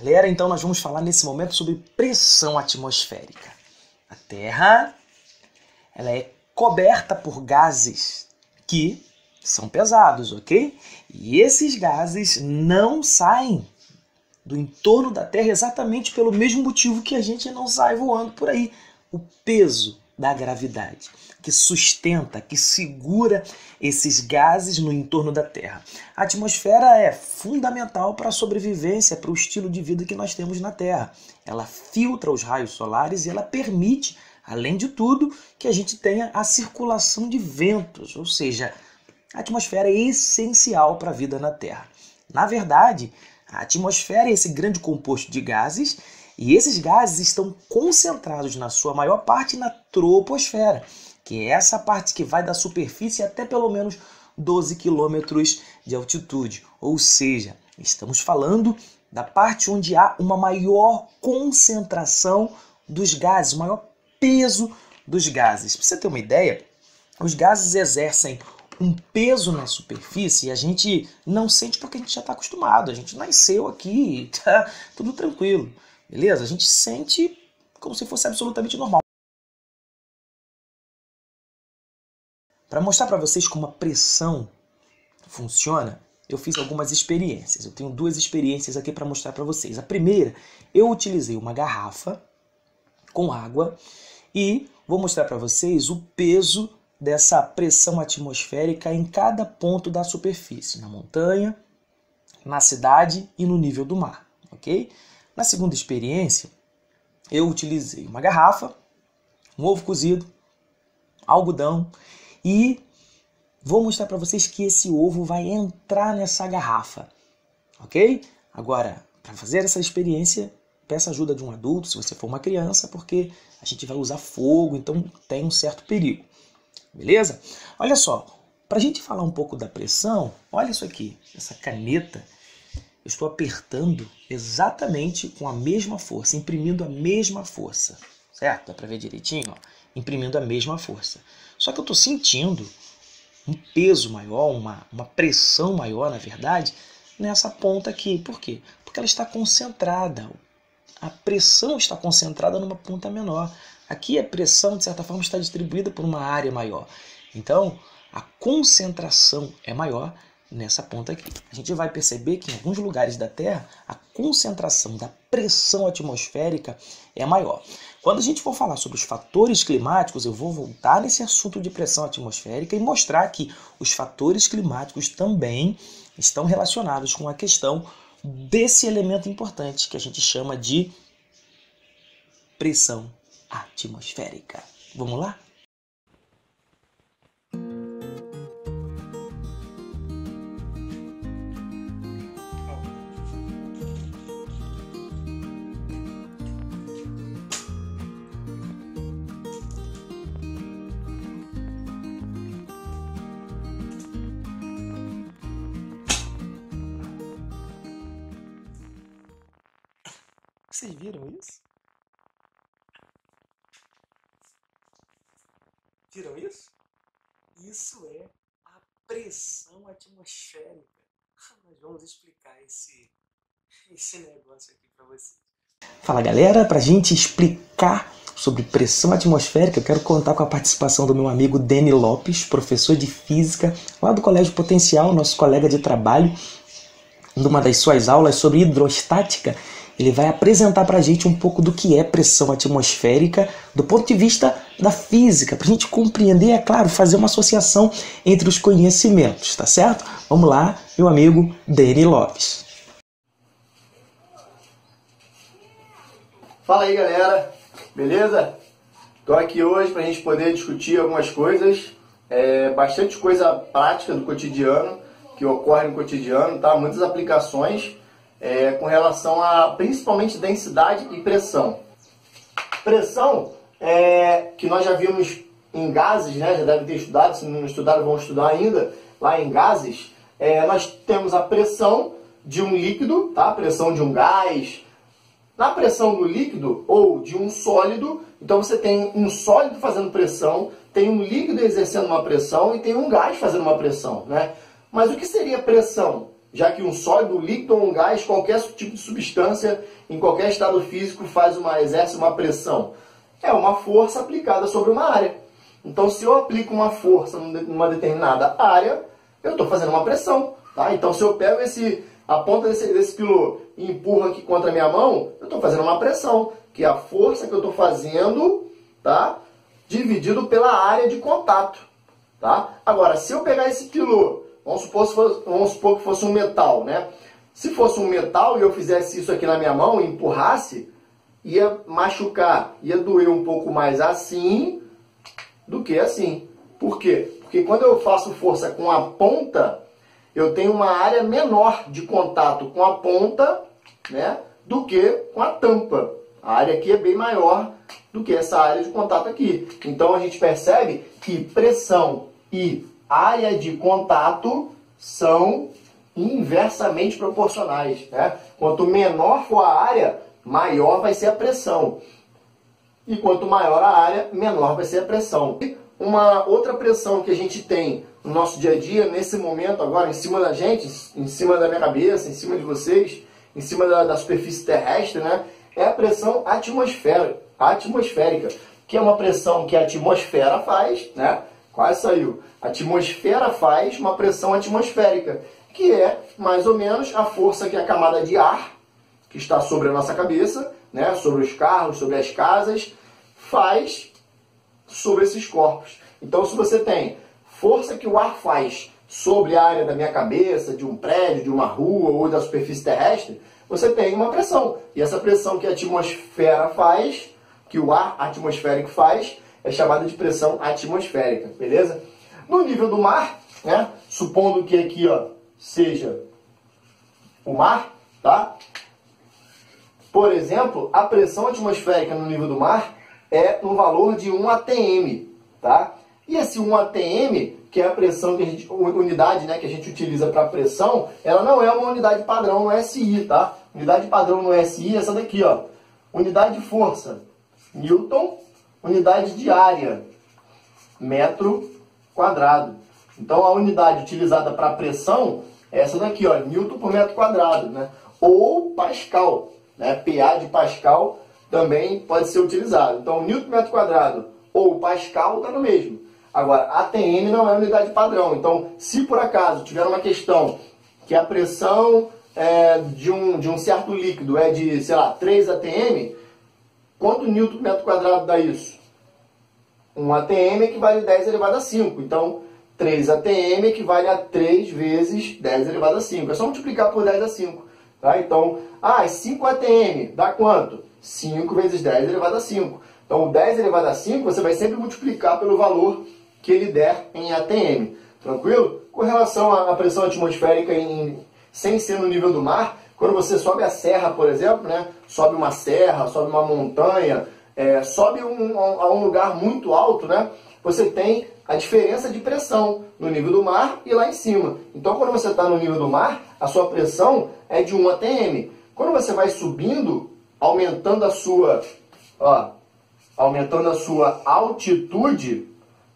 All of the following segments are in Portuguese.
Galera, então nós vamos falar nesse momento sobre pressão atmosférica. A Terra, ela é coberta por gases que são pesados, ok? E esses gases não saem do entorno da Terra exatamente pelo mesmo motivo que a gente não sai voando por aí. O peso da gravidade, que sustenta, que segura esses gases no entorno da Terra. A atmosfera é fundamental para a sobrevivência, para o estilo de vida que nós temos na Terra. Ela filtra os raios solares e ela permite, além de tudo, que a gente tenha a circulação de ventos, ou seja, a atmosfera é essencial para a vida na Terra. Na verdade, a atmosfera é esse grande composto de gases e esses gases estão concentrados na sua maior parte na troposfera, que é essa parte que vai da superfície até pelo menos 12 quilômetros de altitude. Ou seja, estamos falando da parte onde há uma maior concentração dos gases, o maior peso dos gases. Para você ter uma ideia, os gases exercem um peso na superfície e a gente não sente porque a gente já está acostumado. A gente nasceu aqui, tá tudo tranquilo, beleza? A gente sente como se fosse absolutamente normal. Para mostrar para vocês como a pressão funciona, eu fiz algumas experiências. Eu tenho duas experiências aqui para mostrar para vocês. A primeira, eu utilizei uma garrafa com água e vou mostrar para vocês o peso dessa pressão atmosférica em cada ponto da superfície, na montanha, na cidade e no nível do mar, ok? Na segunda experiência, eu utilizei uma garrafa, um ovo cozido, algodão e vou mostrar para vocês que esse ovo vai entrar nessa garrafa, ok? Agora, para fazer essa experiência, peça ajuda de um adulto, se você for uma criança, porque a gente vai usar fogo, então tem um certo perigo. Beleza? Olha só, para a gente falar um pouco da pressão, olha isso aqui, essa caneta, eu estou apertando exatamente com a mesma força, imprimindo a mesma força, certo? Dá para ver direitinho? Ó, imprimindo a mesma força. Só que eu estou sentindo um peso maior, uma pressão maior, na verdade, nessa ponta aqui. Por quê? Porque ela está concentrada. A pressão está concentrada numa ponta menor. Aqui a pressão, de certa forma, está distribuída por uma área maior. Então, a concentração é maior nessa ponta aqui. A gente vai perceber que em alguns lugares da Terra, a concentração da pressão atmosférica é maior. Quando a gente for falar sobre os fatores climáticos, eu vou voltar nesse assunto de pressão atmosférica e mostrar que os fatores climáticos também estão relacionados com a questão desse elemento importante que a gente chama de pressão atmosférica. Vamos lá? Vocês viram isso? Viram isso? Isso é a pressão atmosférica. Nós vamos explicar esse negócio aqui para vocês. Fala galera, para a gente explicar sobre pressão atmosférica, eu quero contar com a participação do meu amigo Deni Lopes, professor de física lá do Colégio Potencial, nosso colega de trabalho. Numa das suas aulas sobre hidrostática, ele vai apresentar para a gente um pouco do que é pressão atmosférica do ponto de vista da física, para a gente compreender, é claro, fazer uma associação entre os conhecimentos, tá certo? Vamos lá, meu amigo Deni Lopes. Fala aí galera, beleza? Estou aqui hoje para a gente poder discutir algumas coisas, bastante coisa prática do cotidiano, que ocorre no cotidiano, tá? Muitas aplicações com relação a principalmente densidade e pressão. Pressão que nós já vimos em gases, né? Já devem ter estudado, se não estudaram vão estudar ainda, lá em gases, nós temos a pressão de um líquido, tá? Pressão de um gás. Na pressão do líquido ou de um sólido, então você tem um sólido fazendo pressão, tem um líquido exercendo uma pressão e tem um gás fazendo uma pressão, né? Mas o que seria pressão? já que um sólido, líquido ou um gás, qualquer tipo de substância, em qualquer estado físico, exerce uma pressão? É uma força aplicada sobre uma área. Então, se eu aplico uma força numa determinada área, eu estou fazendo uma pressão. Tá? Então, se eu pego a ponta desse pilô e empurro aqui contra a minha mão, eu estou fazendo uma pressão, que é a força que eu estou fazendo, tá? Dividido pela área de contato. Tá? Agora, se eu pegar esse pilô, vamos supor que fosse um metal, né? Se fosse um metal e eu fizesse isso aqui na minha mão e empurrasse, ia machucar, ia doer um pouco mais assim do que assim. Por quê? Porque quando eu faço força com a ponta, eu tenho uma área menor de contato com a ponta, né, do que com a tampa. A área aqui é bem maior do que essa área de contato aqui. Então a gente percebe que pressão e área de contato são inversamente proporcionais, né? Quanto menor for a área, maior vai ser a pressão. E quanto maior a área, menor vai ser a pressão. Uma outra pressão que a gente tem no nosso dia a dia, nesse momento agora, em cima da gente, em cima da minha cabeça, em cima de vocês, em cima da superfície terrestre, né? É a pressão atmosférica, que é uma pressão que a atmosfera faz, né? Quase saiu. A atmosfera faz uma pressão atmosférica, que é mais ou menos a força que a camada de ar, que está sobre a nossa cabeça, né? Sobre os carros, sobre as casas, faz sobre esses corpos. Então, se você tem força que o ar faz sobre a área da minha cabeça, de um prédio, de uma rua ou da superfície terrestre, você tem uma pressão. E essa pressão que a atmosfera faz, que o ar atmosférico faz, é chamada de pressão atmosférica, beleza? No nível do mar, né, supondo que aqui, ó, seja o mar, tá? Por exemplo, a pressão atmosférica no nível do mar é no valor de 1 atm, tá? E esse 1 atm, que é a pressão unidade, né, que a gente utiliza para pressão, ela não é uma unidade padrão no SI, tá? Unidade padrão no SI é essa daqui, ó. Unidade de força, Newton. Unidade de área, metro quadrado. Então, a unidade utilizada para pressão é essa daqui, ó, Newton por metro quadrado, né? Ou Pascal, né? PA de Pascal também pode ser utilizado. Então, Newton por metro quadrado ou Pascal está no mesmo. Agora, ATM não é unidade padrão. Então, se por acaso tiver uma questão que a pressão de um certo líquido é de, sei lá, 3 atm, quanto Newton por metro quadrado dá isso? 1 atm equivale a 10 elevado a 5. Então, 3 atm equivale a 3 vezes 10 elevado a 5. É só multiplicar por 10 a 5. Tá? Então, 5 atm dá quanto? 5 vezes 10 elevado a 5. Então, o 10 elevado a 5 você vai sempre multiplicar pelo valor que ele der em atm. Tranquilo? Com relação à pressão atmosférica sem ser no nível do mar, quando você sobe a serra, por exemplo, né? Sobe uma serra, sobe uma montanha, sobe a um lugar muito alto, né? Você tem a diferença de pressão no nível do mar e lá em cima. Então, quando você está no nível do mar, a sua pressão é de 1 atm. Quando você vai subindo, aumentando a sua altitude,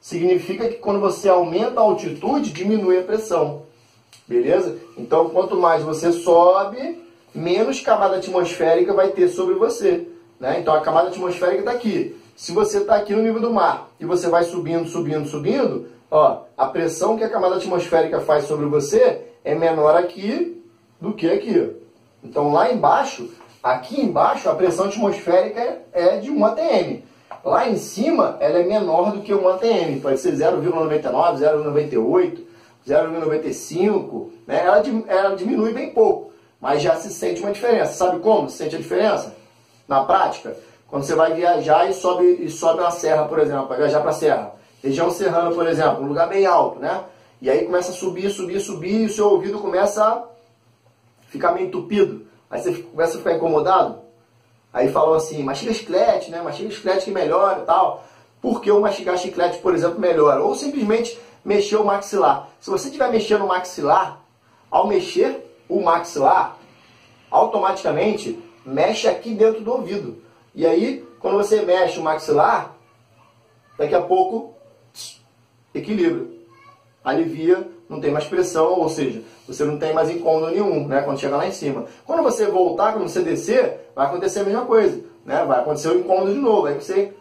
significa que quando você aumenta a altitude, diminui a pressão. Beleza? Então, quanto mais você sobe, menos camada atmosférica vai ter sobre você. Né? Então, a camada atmosférica está aqui. Se você está aqui no nível do mar e você vai subindo, subindo, subindo, ó, a pressão que a camada atmosférica faz sobre você é menor aqui do que aqui. Então, lá embaixo, aqui embaixo, a pressão atmosférica é de 1 atm. Lá em cima, ela é menor do que 1 atm. Pode ser 0,99, 0,98, 0,95. Né? Ela diminui bem pouco, mas já se sente uma diferença. Sabe como se sente a diferença? Na prática, quando você vai viajar e sobe uma serra, por exemplo, vai viajar para a serra. Região serrana, por exemplo, um lugar bem alto, né? E aí começa a subir, subir, subir, e o seu ouvido começa a ficar meio entupido. Aí você começa a ficar incomodado. Aí falam assim, mastiga chiclete, né? Mastiga chiclete que melhora e tal. Por que o mastigar chiclete, por exemplo, melhora? Ou simplesmente mexer o maxilar. Se você estiver mexendo o maxilar, ao mexer o maxilar, automaticamente mexe aqui dentro do ouvido. E aí, quando você mexe o maxilar, daqui a pouco, equilibra. Alivia não tem mais pressão, ou seja, você não tem mais incômodo nenhum, né, quando chegar lá em cima. Quando você voltar, quando você descer, vai acontecer a mesma coisa, né, vai acontecer o incômodo de novo. Aí você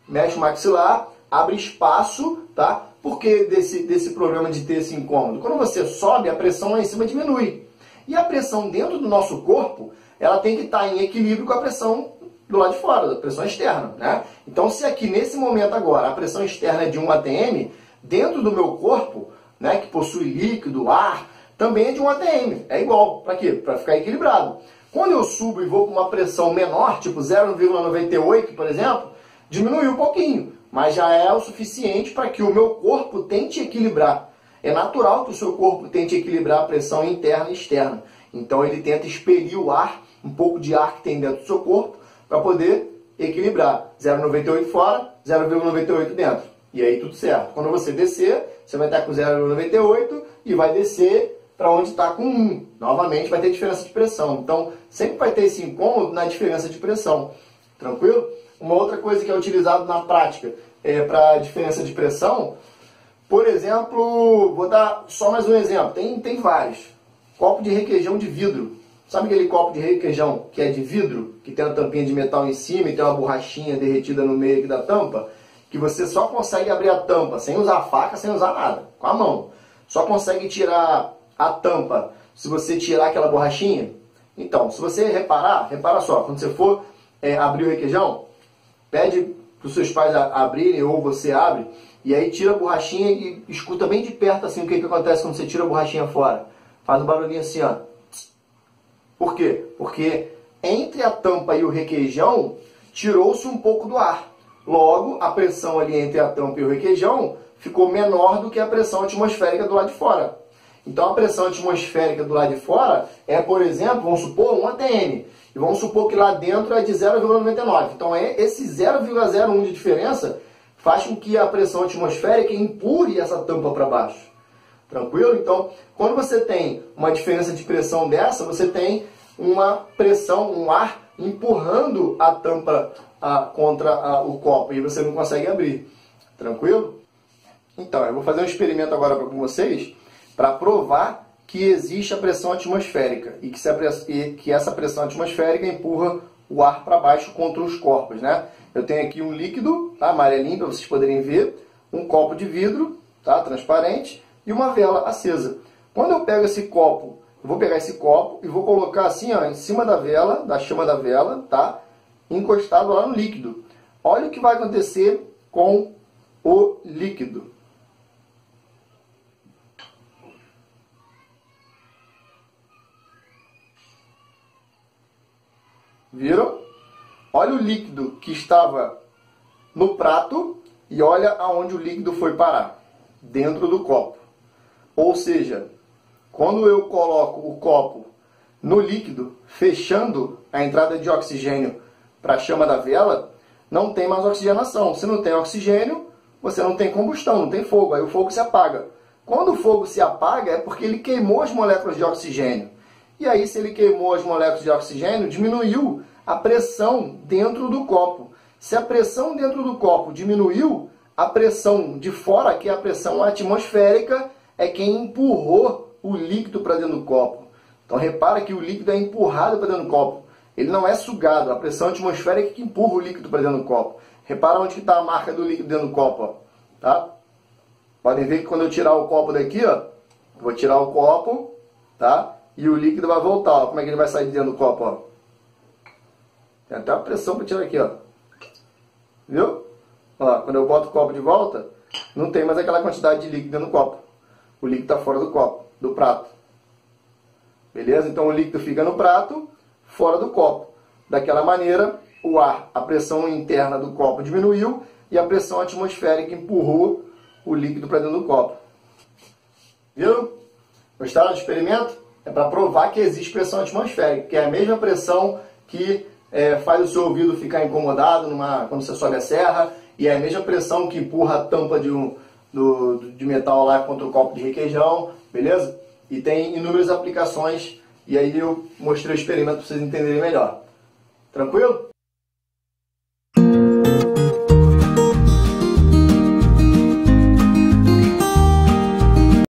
mexe o maxilar, abre espaço, tá? Por que desse problema de ter esse incômodo? Quando você sobe, a pressão lá em cima diminui. E a pressão dentro do nosso corpo, ela tem que estar em equilíbrio com a pressão do lado de fora, da pressão externa, né? Então, se aqui nesse momento agora a pressão externa é de 1 atm, dentro do meu corpo, né, que possui líquido, ar, também é de 1 atm. É igual. Para quê? Para ficar equilibrado. Quando eu subo e vou com uma pressão menor, tipo 0,98, por exemplo, diminui um pouquinho, mas já é o suficiente para que o meu corpo tente equilibrar. É natural que o seu corpo tente equilibrar a pressão interna e externa. Então ele tenta expelir o ar, um pouco de ar que tem dentro do seu corpo, para poder equilibrar. 0,98 fora, 0,98 dentro. E aí tudo certo. Quando você descer, você vai estar com 0,98 e vai descer para onde está com 1. Novamente vai ter diferença de pressão. Então sempre vai ter esse incômodo na diferença de pressão. Tranquilo? Uma outra coisa que é utilizado na prática para diferença de pressão, por exemplo, vou dar só mais um exemplo, tem vários. Copo de requeijão de vidro. Sabe aquele copo de requeijão que é de vidro, que tem uma tampinha de metal em cima e tem uma borrachinha derretida no meio aqui da tampa? Que você só consegue abrir a tampa sem usar faca, sem usar nada, com a mão. Só consegue tirar a tampa se você tirar aquela borrachinha. Então, se você repara só, quando você for abrir o requeijão, pede para os seus pais abrirem ou você abre, e aí tira a borrachinha e escuta bem de perto assim o que acontece quando você tira a borrachinha fora. Faz um barulhinho assim, ó. Por quê? Porque entre a tampa e o requeijão tirou-se um pouco do ar. Logo, a pressão ali entre a tampa e o requeijão ficou menor do que a pressão atmosférica do lado de fora. Então a pressão atmosférica do lado de fora é, por exemplo, vamos supor 1 atm. E vamos supor que lá dentro é de 0,99. Então esse 0,01 de diferença faz com que a pressão atmosférica empurre essa tampa para baixo. Tranquilo? Então, quando você tem uma diferença de pressão dessa, você tem uma pressão, um ar empurrando a tampa contra o copo e você não consegue abrir. Tranquilo? Então, eu vou fazer um experimento agora com vocês para provar que existe a pressão atmosférica e que essa pressão atmosférica empurra o ar para baixo contra os corpos, né? Eu tenho aqui um líquido, tá, amarelinho, para vocês poderem ver, um copo de vidro, tá, transparente, e uma vela acesa. Quando eu pego esse copo, eu vou pegar esse copo e vou colocar assim, ó, em cima da vela, da chama da vela, tá, encostado lá no líquido. Olha o que vai acontecer com o líquido. Viram? Olha o líquido que estava no prato e olha aonde o líquido foi parar. Dentro do copo. Ou seja, quando eu coloco o copo no líquido, fechando a entrada de oxigênio para a chama da vela, não tem mais oxigenação. Se não tem oxigênio, você não tem combustão, não tem fogo. Aí o fogo se apaga. Quando o fogo se apaga é porque ele queimou as moléculas de oxigênio. E aí, se ele queimou as moléculas de oxigênio, diminuiu a pressão dentro do copo. Se a pressão dentro do copo diminuiu, a pressão de fora, que é a pressão atmosférica, é quem empurrou o líquido para dentro do copo. Então, repara que o líquido é empurrado para dentro do copo. Ele não é sugado. A pressão atmosférica é que empurra o líquido para dentro do copo. Repara onde está a marca do líquido dentro do copo. Ó. Tá? Podem ver que quando eu tirar o copo daqui, ó, vou tirar o copo, tá? E o líquido vai voltar. Ó. Como é que ele vai sair de dentro do copo? Ó? Tem até a pressão para tirar aqui. Ó. Viu? Ó, quando eu boto o copo de volta, não tem mais aquela quantidade de líquido no copo. O líquido está fora do copo, do prato. Beleza? Então o líquido fica no prato, fora do copo. Daquela maneira, o ar, a pressão interna do copo diminuiu e a pressão atmosférica empurrou o líquido para dentro do copo. Viram? Gostaram do experimento? É para provar que existe pressão atmosférica, que é a mesma pressão que faz o seu ouvido ficar incomodado quando você sobe a serra, e é a mesma pressão que empurra a tampa de metal lá contra o copo de requeijão, beleza? E tem inúmeras aplicações, e aí eu mostrei o experimento para vocês entenderem melhor. Tranquilo?